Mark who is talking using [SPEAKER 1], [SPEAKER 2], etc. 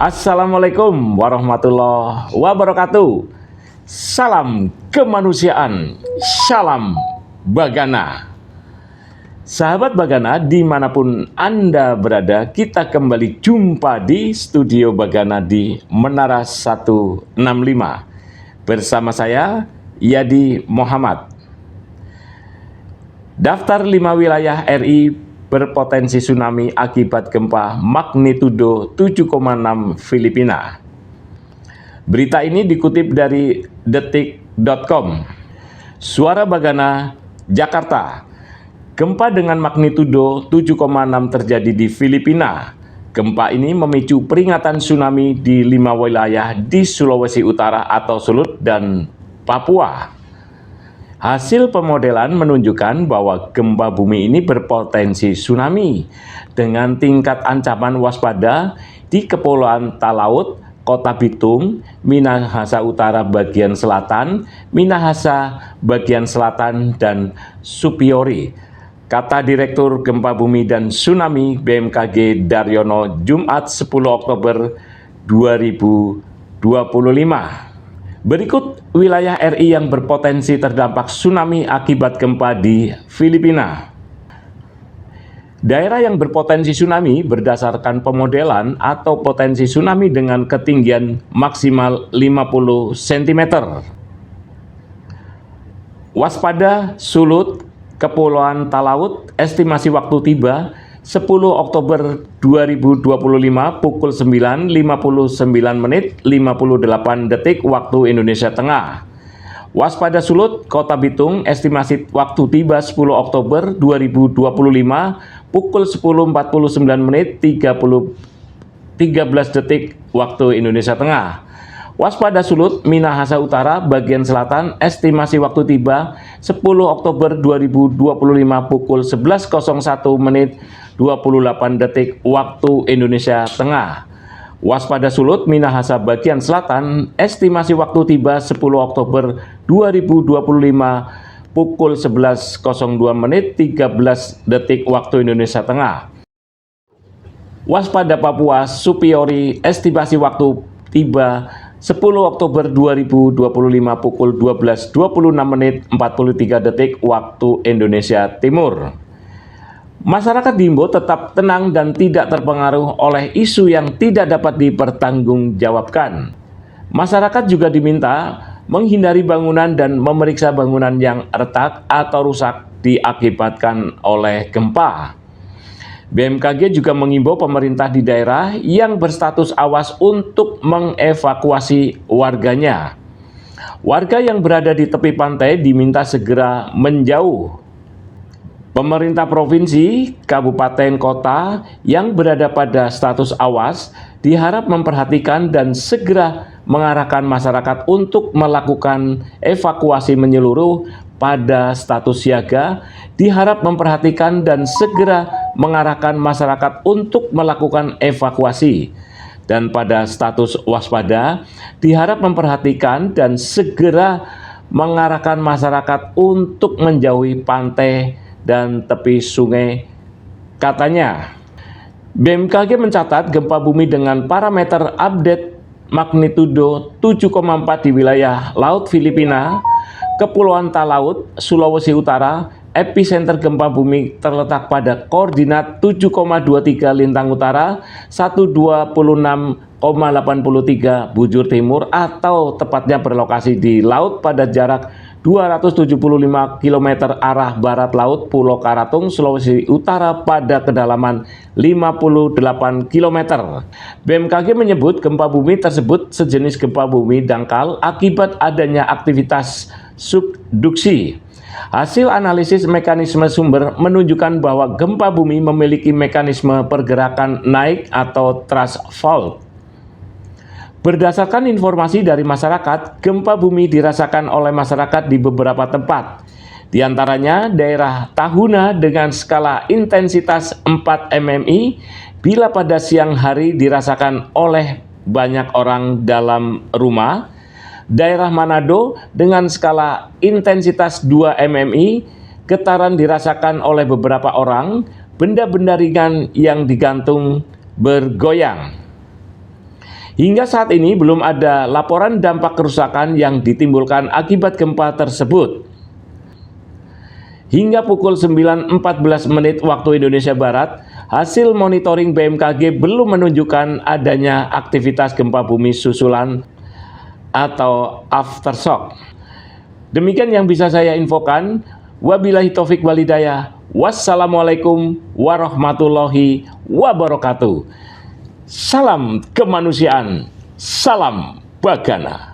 [SPEAKER 1] Assalamualaikum warahmatullahi wabarakatuh. Salam kemanusiaan, salam Bagana. Sahabat Bagana, dimanapun Anda berada, kita kembali jumpa di studio Bagana di Menara 165. Bersama saya, Yadi Muhammad. Daftar 5 wilayah RI berpotensi tsunami akibat gempa magnitudo 7,6 Filipina. Berita ini dikutip dari detik.com. Suara Bagana, Jakarta. Gempa dengan magnitudo 7,6 terjadi di Filipina. Gempa ini memicu peringatan tsunami di 5 wilayah di Sulawesi Utara atau Sulut dan Papua. Hasil pemodelan menunjukkan bahwa gempa bumi ini berpotensi tsunami dengan tingkat ancaman waspada di Kepulauan Talaut, Kota Bitung, Minahasa Utara bagian selatan, Minahasa bagian selatan, dan Supiori. Kata Direktur Gempa Bumi dan Tsunami BMKG Daryono Jumat 10 Oktober 2025. Berikut wilayah RI yang berpotensi terdampak tsunami akibat gempa di Filipina. Daerah yang berpotensi tsunami berdasarkan pemodelan atau potensi tsunami dengan ketinggian maksimal 50 cm. Waspada Sulut, Kepulauan Talaut, estimasi waktu tiba 10 Oktober 2025 pukul 9.59 menit 58 detik waktu Indonesia Tengah. Waspada Sulut, Kota Bitung, estimasi waktu tiba 10 Oktober 2025 pukul 10.49 menit 13 detik waktu Indonesia Tengah. Waspada Sulut, Minahasa Utara bagian selatan, estimasi waktu tiba 10 Oktober 2025 pukul 11.01 menit 28 detik waktu Indonesia Tengah. Waspada Sulut, Minahasa bagian selatan, estimasi waktu tiba 10 Oktober 2025 pukul 11.02 menit 13 detik waktu Indonesia Tengah. Waspada Papua Supiori, estimasi waktu tiba 10 Oktober 2025 pukul 12.26 menit 43 detik waktu Indonesia Timur. Masyarakat diimbau tetap tenang dan tidak terpengaruh oleh isu yang tidak dapat dipertanggungjawabkan. Masyarakat juga diminta menghindari bangunan dan memeriksa bangunan yang retak atau rusak diakibatkan oleh gempa. BMKG juga mengimbau pemerintah di daerah yang berstatus awas untuk mengevakuasi warganya. Warga yang berada di tepi pantai diminta segera menjauh. Pemerintah provinsi, kabupaten, kota yang berada pada status awas diharap memperhatikan dan segera mengarahkan masyarakat untuk melakukan evakuasi menyeluruh. Pada status siaga, diharap memperhatikan dan segera mengarahkan masyarakat untuk melakukan evakuasi. Dan pada status waspada, diharap memperhatikan dan segera mengarahkan masyarakat untuk menjauhi pantai dan tepi sungai, katanya. BMKG mencatat gempa bumi dengan parameter update magnitudo 7,4 di wilayah Laut Filipina, Kepulauan Talaut, Sulawesi Utara. Epicenter gempa bumi terletak pada koordinat 7,23 lintang utara, 126,83 bujur timur, atau tepatnya berlokasi di laut pada jarak 275 km arah barat laut Pulau Karatung, Sulawesi Utara pada kedalaman 58 km. BMKG menyebut gempa bumi tersebut sejenis gempa bumi dangkal akibat adanya aktivitas subduksi. Hasil analisis mekanisme sumber menunjukkan bahwa gempa bumi memiliki mekanisme pergerakan naik atau thrust fault. Berdasarkan informasi dari masyarakat, gempa bumi dirasakan oleh masyarakat di beberapa tempat. Di antaranya daerah Tahuna dengan skala intensitas 4 mmi bila pada siang hari dirasakan oleh banyak orang dalam rumah. Daerah Manado dengan skala intensitas 2 mmi, getaran dirasakan oleh beberapa orang, benda-benda ringan yang digantung bergoyang. Hingga saat ini belum ada laporan dampak kerusakan yang ditimbulkan akibat gempa tersebut. Hingga pukul 9.14 menit waktu Indonesia Barat, hasil monitoring BMKG belum menunjukkan adanya aktivitas gempa bumi susulan atau aftershock. Demikian yang bisa saya infokan. Wabillahi taufik walhidayah. Wassalamualaikum warahmatullahi wabarakatuh. Salam kemanusiaan. Salam Bagana.